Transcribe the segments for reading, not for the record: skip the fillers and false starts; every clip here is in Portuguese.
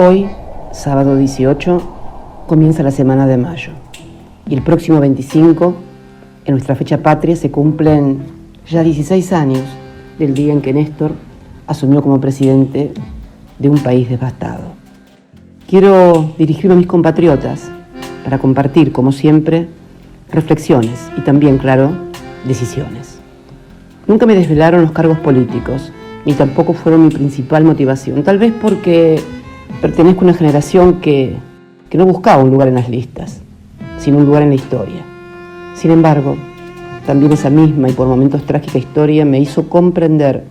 Hoy, sábado 18, comienza la semana de mayo. Y el próximo 25, en nuestra fecha patria, se cumplen ya 16 años del día en que Néstor asumió como presidente de un país devastado. Quiero dirigirme a mis compatriotas para compartir, como siempre, reflexiones y también, claro, decisiones. Nunca me desvelaron los cargos políticos, ni tampoco fueron mi principal motivación, tal vez porque pertenezco a una generación que no buscaba un lugar en las listas, sino un lugar en la historia. Sin embargo, también esa misma y por momentos trágica historia me hizo comprender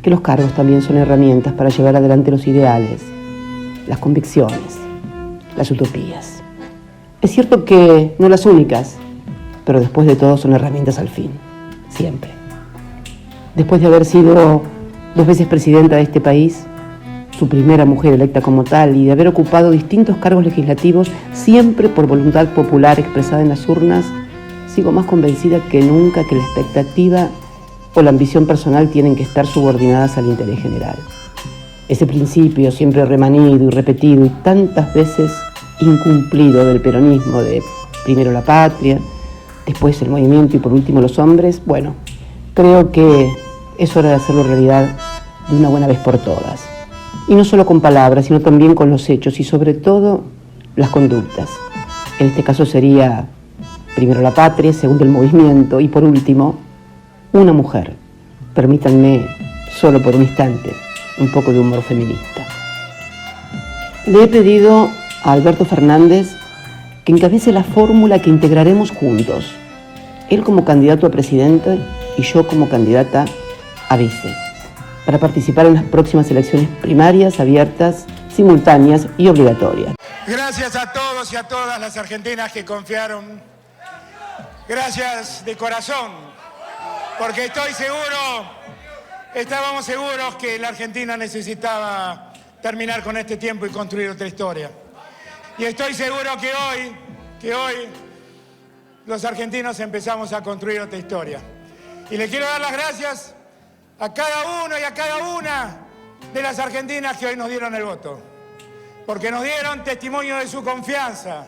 que los cargos también son herramientas para llevar adelante los ideales, las convicciones, las utopías. Es cierto que no las únicas, pero después de todo son herramientas al fin, siempre. Después de haber sido 2 veces presidenta de este país, su primera mujer electa como tal, y de haber ocupado distintos cargos legislativos, siempre por voluntad popular expresada en las urnas, sigo más convencida que nunca que la expectativa o la ambición personal tienen que estar subordinadas al interés general. Ese principio siempre remanido y repetido y tantas veces incumplido del peronismo de primero la patria, después el movimiento y por último los hombres, bueno, creo que es hora de hacerlo realidad de una buena vez por todas. Y no solo con palabras, sino también con los hechos y sobre todo las conductas. En este caso sería primero la patria, segundo el movimiento y por último una mujer. Permítanme, solo por un instante, un poco de humor feminista. Le he pedido a Alberto Fernández que encabece la fórmula que integraremos juntos. Él como candidato a presidente y yo como candidata a vice, para participar en las próximas elecciones primarias, abiertas, simultáneas y obligatorias. Gracias a todos y a todas las argentinas que confiaron. Gracias de corazón, porque estábamos seguros que la Argentina necesitaba terminar con este tiempo y construir otra historia. Y estoy seguro que hoy los argentinos empezamos a construir otra historia. Y le quiero dar las gracias a cada uno y a cada una de las argentinas que hoy nos dieron el voto, porque nos dieron testimonio de su confianza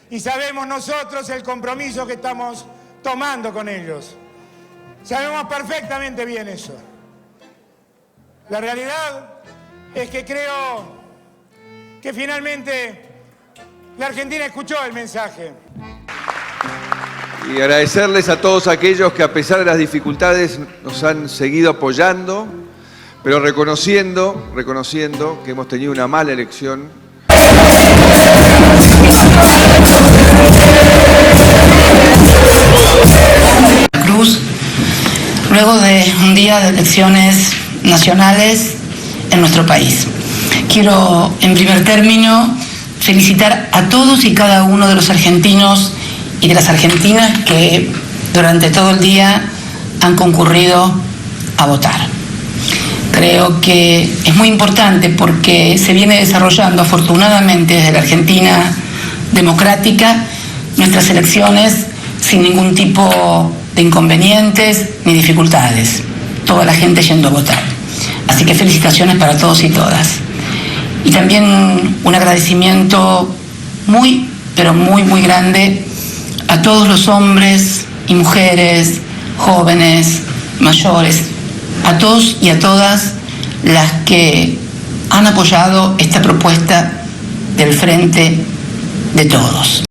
y sabemos nosotros el compromiso que estamos tomando con ellos. Sabemos perfectamente bien eso. La realidad es que creo que finalmente la Argentina escuchó el mensaje. Y agradecerles a todos aquellos que a pesar de las dificultades nos han seguido apoyando, pero reconociendo que hemos tenido una mala elección. Cruz, luego de un día de elecciones nacionales en nuestro país. Quiero, en primer término, felicitar a todos y cada uno de los argentinos y de las argentinas que durante todo el día han concurrido a votar. Creo que es muy importante porque se viene desarrollando afortunadamente desde la Argentina democrática nuestras elecciones sin ningún tipo de inconvenientes ni dificultades. Toda la gente yendo a votar. Así que felicitaciones para todos y todas. Y también un agradecimiento muy, pero muy, muy grande a todos los hombres y mujeres, jóvenes, mayores, a todos y a todas las que han apoyado esta propuesta del Frente de Todos.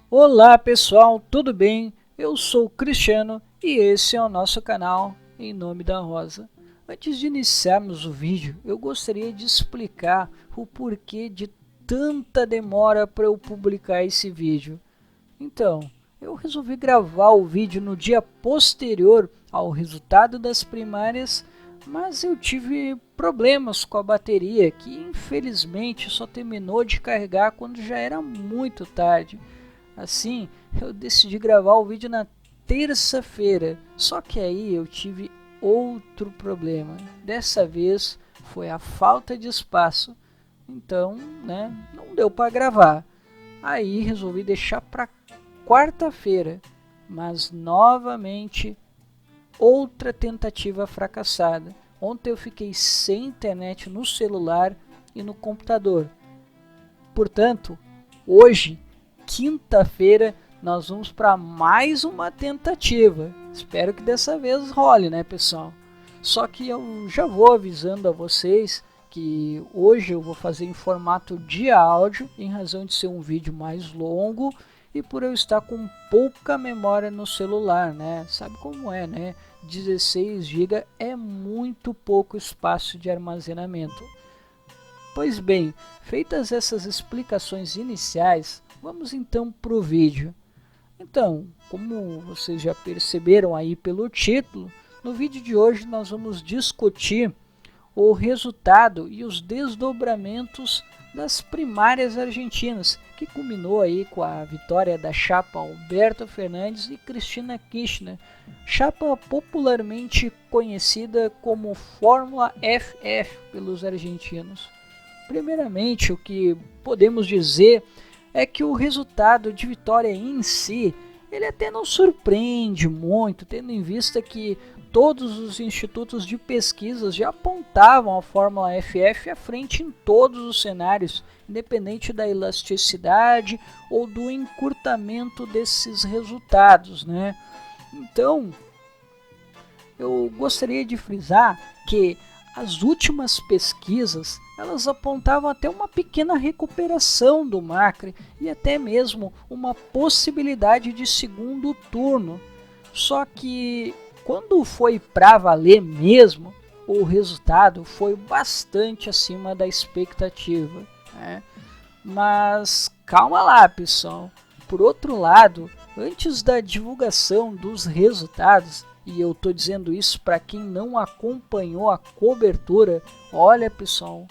Olá pessoal, tudo bem? Eu sou o Cristiano e esse é o nosso canal Em Nome da Rosa. Antes de iniciarmos o vídeo, eu gostaria de explicar o porquê de tanta demora para eu publicar esse vídeo. Então, eu resolvi gravar o vídeo no dia posterior ao resultado das primárias, mas eu tive problemas com a bateria, que infelizmente só terminou de carregar quando já era muito tarde. Assim, eu decidi gravar o vídeo na terça-feira, só que aí eu tive outro problema. Dessa vez foi a falta de espaço. Então, não deu para gravar. Aí resolvi deixar para quarta-feira, mas novamente outra tentativa fracassada. Ontem eu fiquei sem internet no celular e no computador. Portanto, hoje, quinta-feira, nós vamos para mais uma tentativa. Espero que dessa vez role, né, pessoal? Só que eu já vou avisando a vocês que hoje eu vou fazer em formato de áudio, em razão de ser um vídeo mais longo e por eu estar com pouca memória no celular, né? Sabe como é, né? 16 GB é muito pouco espaço de armazenamento. Pois bem, feitas essas explicações iniciais, vamos então para o vídeo. Então, como vocês já perceberam aí pelo título, no vídeo de hoje nós vamos discutir o resultado e os desdobramentos das primárias argentinas, que culminou aí com a vitória da chapa Alberto Fernandes e Cristina Kirchner, chapa popularmente conhecida como Fórmula FF pelos argentinos. Primeiramente, o que podemos dizer é que o resultado de vitória em si, ele até não surpreende muito, tendo em vista que todos os institutos de pesquisas já apontavam a Fórmula FF à frente em todos os cenários, independente da elasticidade ou do encurtamento desses resultados, né? Então, eu gostaria de frisar que as últimas pesquisas, elas apontavam até uma pequena recuperação do Macri e até mesmo uma possibilidade de segundo turno. Só que quando foi para valer mesmo, o resultado foi bastante acima da expectativa, né? Mas calma lá, pessoal. Por outro lado, antes da divulgação dos resultados, e eu estou dizendo isso para quem não acompanhou a cobertura, olha, pessoal,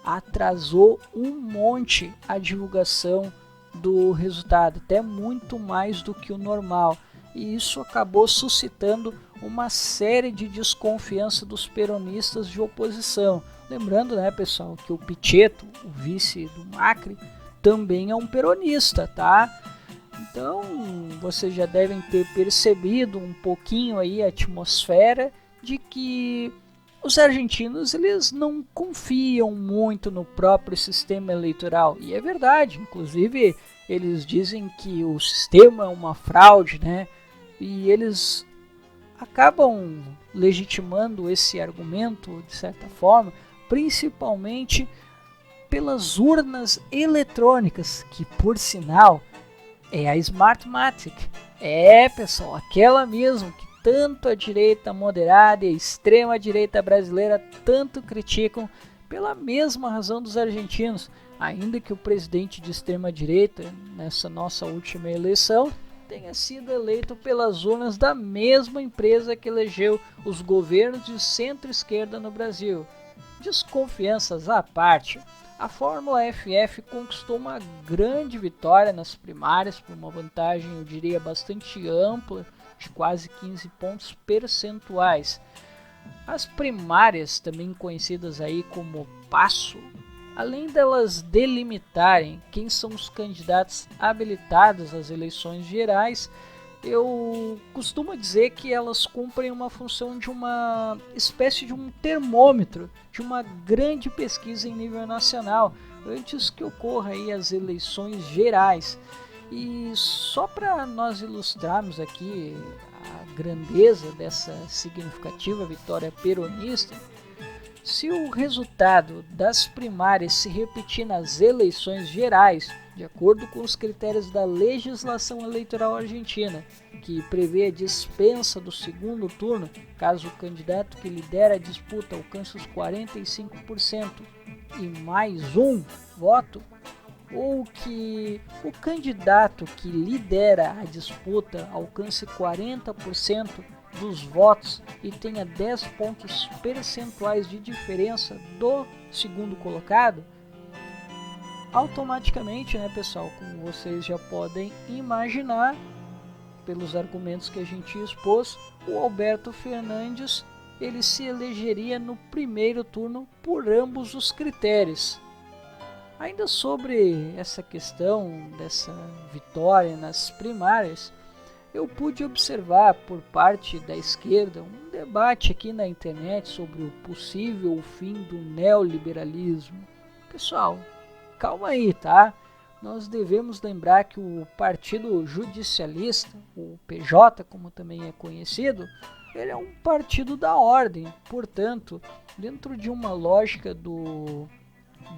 atrasou um monte a divulgação do resultado, até muito mais do que o normal. E isso acabou suscitando uma série de desconfiança dos peronistas de oposição. Lembrando, né, pessoal, que o Pichetto, o vice do Macri, também é um peronista, tá? Então, vocês já devem ter percebido um pouquinho aí a atmosfera de que os argentinos, eles não confiam muito no próprio sistema eleitoral. E é verdade, inclusive eles dizem que o sistema é uma fraude, né? E eles acabam legitimando esse argumento, de certa forma, principalmente pelas urnas eletrônicas, que por sinal é a Smartmatic. É, pessoal, aquela mesmo que tanto a direita moderada e a extrema direita brasileira tanto criticam, pela mesma razão dos argentinos, ainda que o presidente de extrema direita, nessa nossa última eleição, tenha sido eleito pelas urnas da mesma empresa que elegeu os governos de centro-esquerda no Brasil. Desconfianças à parte, a Fórmula FF conquistou uma grande vitória nas primárias por uma vantagem, eu diria, bastante ampla, de quase 15 pontos percentuais. As primárias, também conhecidas aí como passo, além delas delimitarem quem são os candidatos habilitados às eleições gerais, eu costumo dizer que elas cumprem uma função de uma espécie de um termômetro, de uma grande pesquisa em nível nacional, antes que ocorra aí as eleições gerais. E só para nós ilustrarmos aqui a grandeza dessa significativa vitória peronista, se o resultado das primárias se repetir nas eleições gerais, de acordo com os critérios da legislação eleitoral argentina, que prevê a dispensa do segundo turno, caso o candidato que lidera a disputa alcance os 45% e mais um voto, ou que o candidato que lidera a disputa alcance 40% dos votos e tenha 10 pontos percentuais de diferença do segundo colocado, automaticamente, né, pessoal, como vocês já podem imaginar, pelos argumentos que a gente expôs, o Alberto Fernandes, ele se elegeria no primeiro turno por ambos os critérios. Ainda sobre essa questão dessa vitória nas primárias, eu pude observar por parte da esquerda um debate aqui na internet sobre o possível fim do neoliberalismo. Pessoal, calma aí, tá? Nós devemos lembrar que o Partido Judicialista, o PJ, como também é conhecido, ele é um partido da ordem. Portanto, dentro de uma lógica do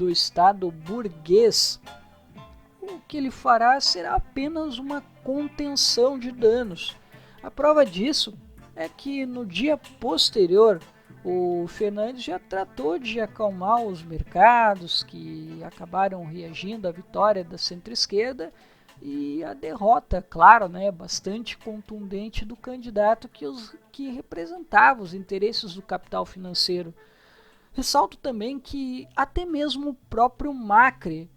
Estado burguês, o que ele fará será apenas uma contenção de danos. A prova disso é que no dia posterior, o Fernandes já tratou de acalmar os mercados, que acabaram reagindo à vitória da centro-esquerda e a derrota, claro, bastante contundente do candidato que representava os interesses do capital financeiro. Ressalto também que até mesmo o próprio Macri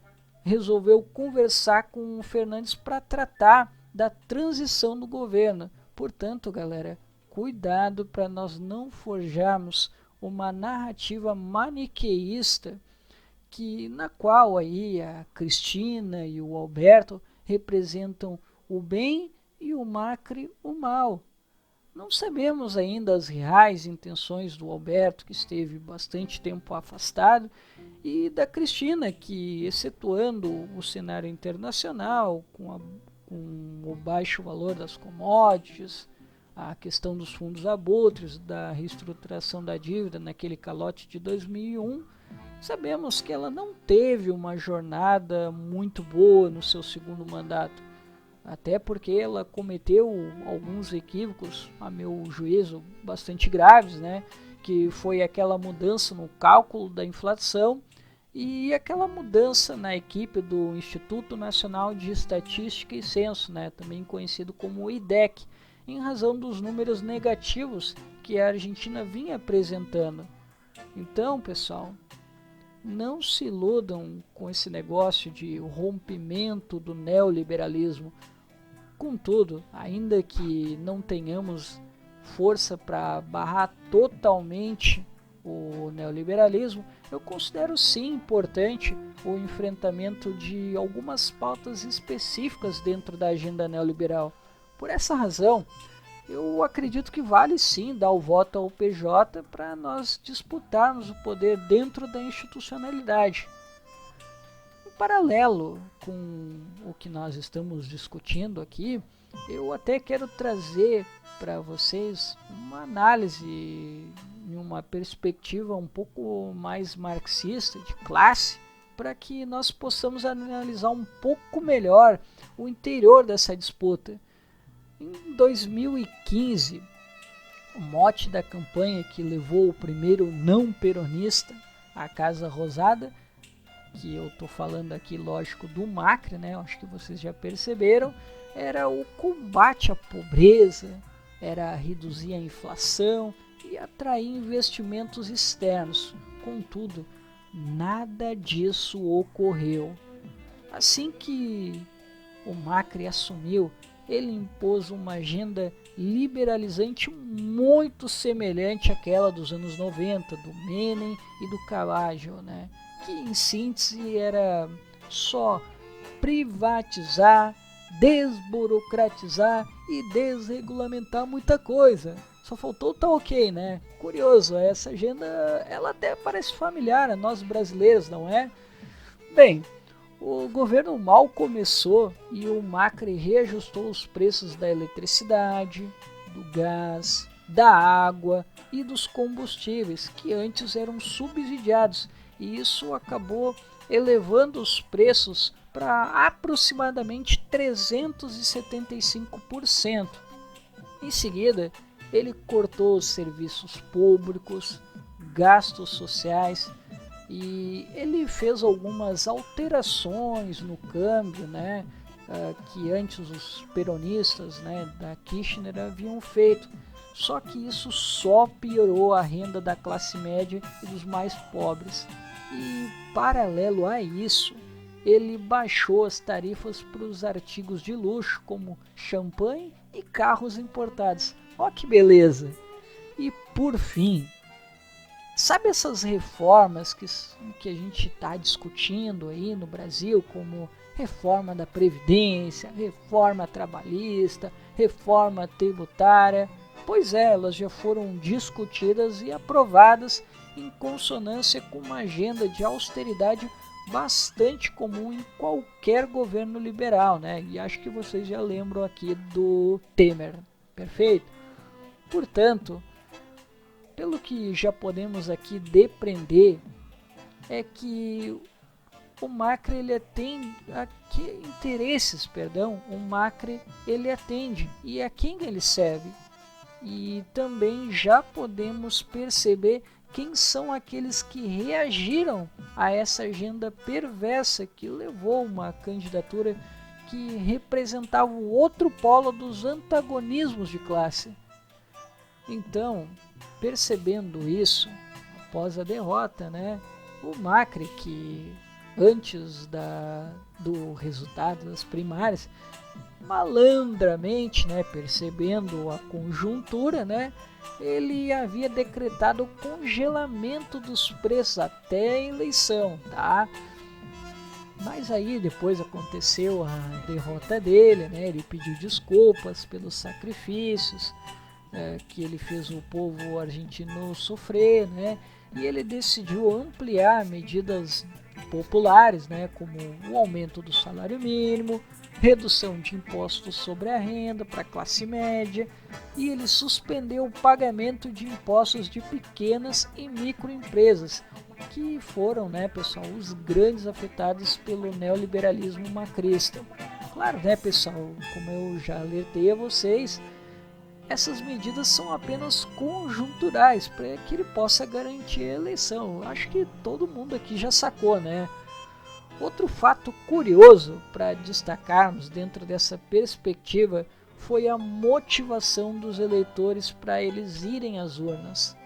resolveu conversar com o Fernandes para tratar da transição do governo. Portanto, galera, cuidado para nós não forjarmos uma narrativa maniqueísta na qual aí a Cristina e o Alberto representam o bem e o Macri o mal. Não sabemos ainda as reais intenções do Alberto, que esteve bastante tempo afastado, e da Cristina, que, excetuando o cenário internacional, com o baixo valor das commodities, a questão dos fundos abutres, da reestruturação da dívida naquele calote de 2001, sabemos que ela não teve uma jornada muito boa no seu segundo mandato. Até porque ela cometeu alguns equívocos, a meu juízo, bastante graves, que foi aquela mudança no cálculo da inflação e aquela mudança na equipe do Instituto Nacional de Estatística e Censo, também conhecido como IDEC, em razão dos números negativos que a Argentina vinha apresentando. Então, pessoal, não se iludam com esse negócio de rompimento do neoliberalismo. Contudo, ainda que não tenhamos força para barrar totalmente o neoliberalismo, eu considero sim importante o enfrentamento de algumas pautas específicas dentro da agenda neoliberal. Por essa razão, eu acredito que vale sim dar o voto ao PJ para nós disputarmos o poder dentro da institucionalidade. Em paralelo com o que nós estamos discutindo aqui, eu até quero trazer para vocês uma análise em uma perspectiva um pouco mais marxista, de classe, para que nós possamos analisar um pouco melhor o interior dessa disputa. Em 2015, o mote da campanha que levou o primeiro não peronista à Casa Rosada, que eu estou falando aqui, lógico, do Macri, acho que vocês já perceberam, era o combate à pobreza, era reduzir a inflação e atrair investimentos externos. Contudo, nada disso ocorreu. Assim que o Macri assumiu, ele impôs uma agenda liberalizante muito semelhante àquela dos anos 90, do Menem e do Cavaggio, que em síntese era só privatizar, desburocratizar e desregulamentar muita coisa. Só faltou tá ok, Curioso, essa agenda ela até parece familiar a nós brasileiros, não é? Bem, o governo mal começou e o Macri reajustou os preços da eletricidade, do gás, da água e dos combustíveis, que antes eram subsidiados, e isso acabou elevando os preços para aproximadamente 375%. Em seguida, ele cortou os serviços públicos, gastos sociais, e ele fez algumas alterações no câmbio, que antes os peronistas, da Kirchner haviam feito. Só que isso só piorou a renda da classe média e dos mais pobres. E, paralelo a isso, ele baixou as tarifas para os artigos de luxo, como champanhe e carros importados. Ó que beleza! E, por fim, sabe essas reformas que a gente está discutindo aí no Brasil, como reforma da Previdência, reforma trabalhista, reforma tributária. Pois é, elas já foram discutidas e aprovadas em consonância com uma agenda de austeridade bastante comum em qualquer governo liberal, né? E acho que vocês já lembram aqui do Temer, perfeito? Portanto, pelo que já podemos aqui depreender, é que o Macri ele atende a que interesses, o Macri ele atende e a quem ele serve. E também já podemos perceber quem são aqueles que reagiram a essa agenda perversa que levou uma candidatura que representava o outro polo dos antagonismos de classe. Então, percebendo isso, após a derrota, né, o Macri, que antes do resultado das primárias, malandramente, né, percebendo a conjuntura, né, ele havia decretado o congelamento dos preços até a eleição, tá? Mas aí depois aconteceu a derrota dele, né? Ele pediu desculpas pelos sacrifícios que ele fez o povo argentino sofrer, né? E ele decidiu ampliar medidas populares, né? Como o aumento do salário mínimo, redução de impostos sobre a renda para a classe média, e ele suspendeu o pagamento de impostos de pequenas e microempresas, que foram, né, pessoal, os grandes afetados pelo neoliberalismo macrista. Claro, né, pessoal, como eu já alertei a vocês, essas medidas são apenas conjunturais para que ele possa garantir a eleição. Acho que todo mundo aqui já sacou, né? Outro fato curioso para destacarmos dentro dessa perspectiva foi a motivação dos eleitores para eles irem às urnas.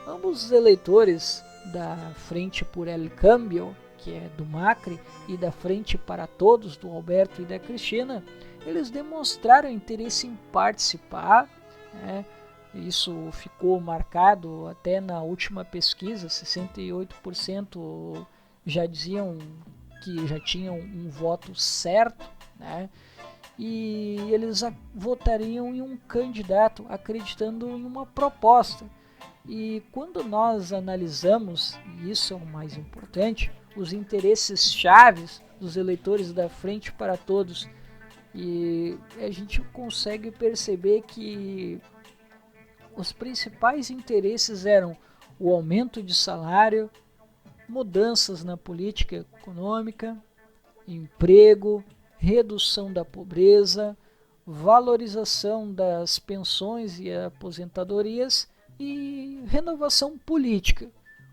Ambos os eleitores da Frente por El Cambio, que é do Macri, e da Frente para Todos, do Alberto e da Cristina, eles demonstraram interesse em participar, né? Isso ficou marcado até na última pesquisa, 68% já diziam que já tinham um voto certo, né? E eles votariam em um candidato acreditando em uma proposta. E quando nós analisamos, e isso é o mais importante, os interesses chaves dos eleitores da Frente para Todos, e a gente consegue perceber que os principais interesses eram o aumento de salário, mudanças na política econômica, emprego, redução da pobreza, valorização das pensões e aposentadorias e renovação política.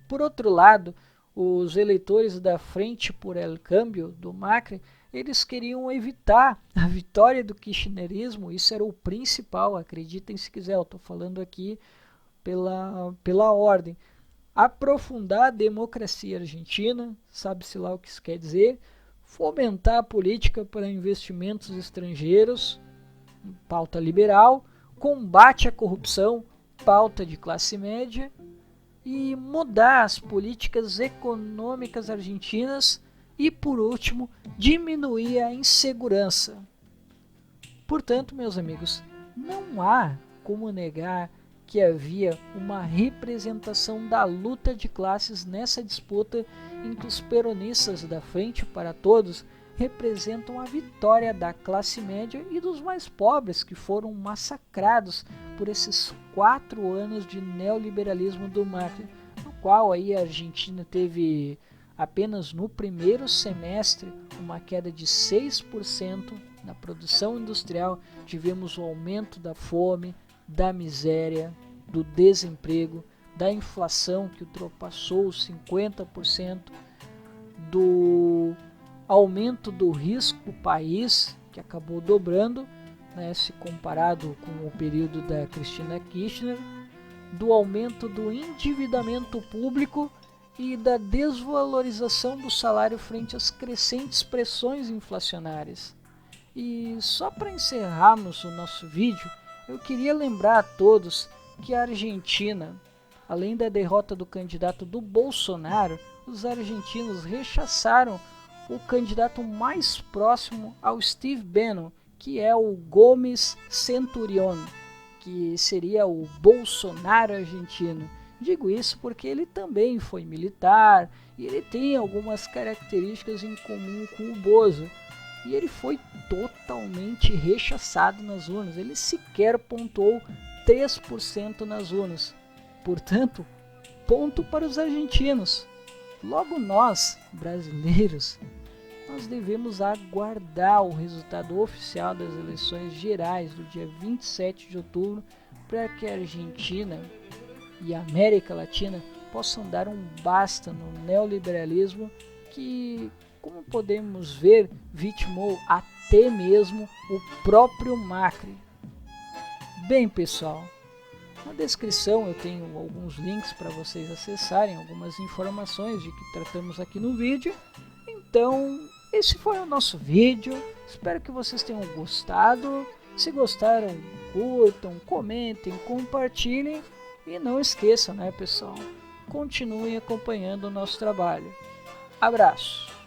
Por outro lado, os eleitores da Frente por El Cambio, do Macri, eles queriam evitar a vitória do kirchnerismo. Isso era o principal, acreditem se quiser, eu estou falando aqui pela ordem. Aprofundar a democracia argentina, sabe-se lá o que isso quer dizer, fomentar a política para investimentos estrangeiros, pauta liberal, combate à corrupção, pauta de classe média, e mudar as políticas econômicas argentinas e, por último, diminuir a insegurança. Portanto, meus amigos, não há como negar que havia uma representação da luta de classes nessa disputa em que os peronistas da Frente para Todos representam a vitória da classe média e dos mais pobres que foram massacrados por esses 4 anos de neoliberalismo do Macri, no qual aí a Argentina teve apenas no primeiro semestre uma queda de 6% na produção industrial. Tivemos o aumento da fome, da miséria, do desemprego, da inflação que ultrapassou os 50%, do aumento do risco país, que acabou dobrando, né, se comparado com o período da Cristina Kirchner, do aumento do endividamento público e da desvalorização do salário frente às crescentes pressões inflacionárias. E só para encerrarmos o nosso vídeo, eu queria lembrar a todos que a Argentina, além da derrota do candidato do Bolsonaro, os argentinos rechaçaram o candidato mais próximo ao Steve Bannon, que é o Gomes Centurión, que seria o Bolsonaro argentino. Digo isso porque ele também foi militar e ele tem algumas características em comum com o Bozo. E ele foi totalmente rechaçado nas urnas, ele sequer pontuou 3% nas urnas. Portanto, ponto para os argentinos. Logo nós, brasileiros, nós devemos aguardar o resultado oficial das eleições gerais do dia 27 de outubro para que a Argentina e a América Latina possam dar um basta no neoliberalismo que, como podemos ver, vitimou até mesmo o próprio Macri. Bem, pessoal, na descrição eu tenho alguns links para vocês acessarem, algumas informações de que tratamos aqui no vídeo. Então, esse foi o nosso vídeo, espero que vocês tenham gostado. Se gostaram, curtam, comentem, compartilhem e não esqueçam, né, pessoal? Continuem acompanhando o nosso trabalho. Abraço!